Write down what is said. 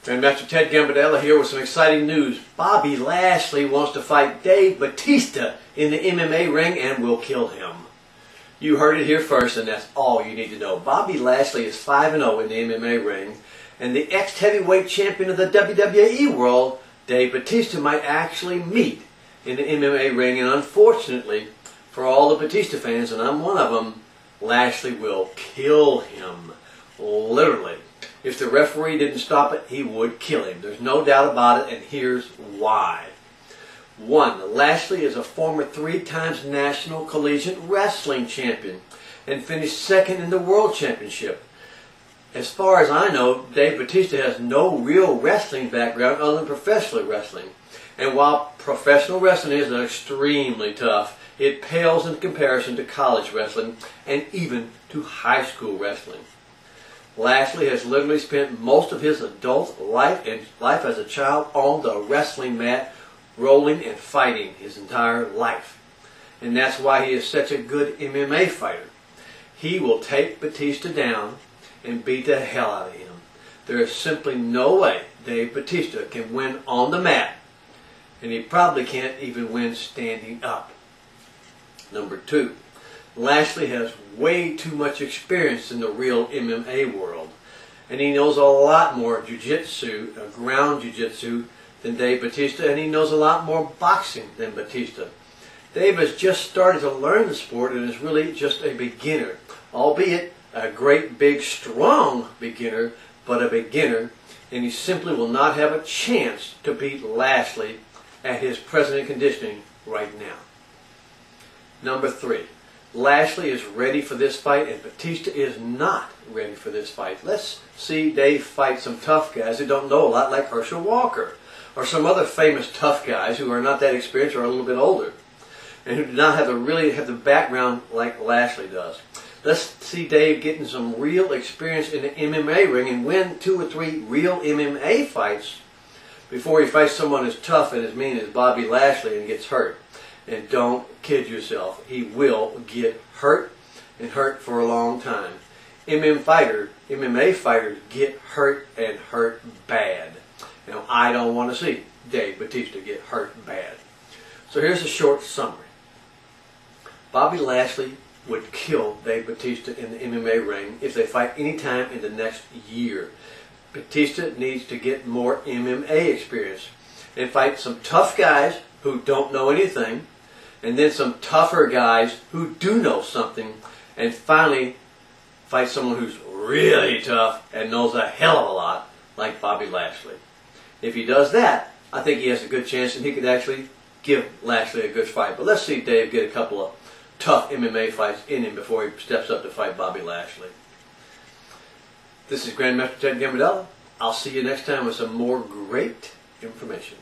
Grandmaster Ted Gambardella here with some exciting news. Bobby Lashley wants to fight Dave Bautista in the MMA ring and will kill him. You heard it here first, and that's all you need to know. Bobby Lashley is 5-0 in the MMA ring, and the ex-heavyweight champion of the WWE world, Dave Bautista, might actually meet in the MMA ring, and unfortunately, for all the Bautista fans, and I'm one of them, Lashley will kill him. Literally. If the referee didn't stop it, he would kill him. There's no doubt about it, and here's why. 1. Lashley is a former 3-time national collegiate wrestling champion and finished second in the world championship. As far as I know, Dave Bautista has no real wrestling background other than professional wrestling. And while professional wrestling is extremely tough, it pales in comparison to college wrestling and even to high school wrestling. Lashley has literally spent most of his adult life as a child on the wrestling mat, rolling and fighting his entire life. And that's why he is such a good MMA fighter. He will take Bautista down and beat the hell out of him. There is simply no way Dave Bautista can win on the mat, and he probably can't even win standing up. Number 2. Lashley has way too much experience in the real MMA world, and he knows a lot more jiu-jitsu, ground jiu-jitsu, than Dave Bautista, and he knows a lot more boxing than Bautista. Dave has just started to learn the sport and is really just a beginner, albeit a great, big, strong beginner, but a beginner, and he simply will not have a chance to beat Lashley at his present conditioning right now. Number 3. Lashley is ready for this fight, and Bautista is not ready for this fight. Let's see Dave fight some tough guys who don't know a lot, like Herschel Walker, or some other famous tough guys who are not that experienced or a little bit older, and who do not really have the background like Lashley does. Let's see Dave getting some real experience in the MMA ring and win 2 or 3 real MMA fights before he fights someone as tough and as mean as Bobby Lashley and gets hurt. And don't kid yourself, he will get hurt, and hurt for a long time. MMA fighters get hurt, and hurt bad. Now, I don't want to see Dave Bautista get hurt bad. So here's a short summary. Bobby Lashley would kill Dave Bautista in the MMA ring if they fight any time in the next year. Bautista needs to get more MMA experience and fight some tough guys who don't know anything, and then some tougher guys who do know something, and finally fight someone who's really tough and knows a hell of a lot, like Bobby Lashley. If he does that, I think he has a good chance, and he could actually give Lashley a good fight. But let's see Dave get a couple of tough MMA fights in him before he steps up to fight Bobby Lashley. This is Grandmaster Ted Gambardella. I'll see you next time with some more great information.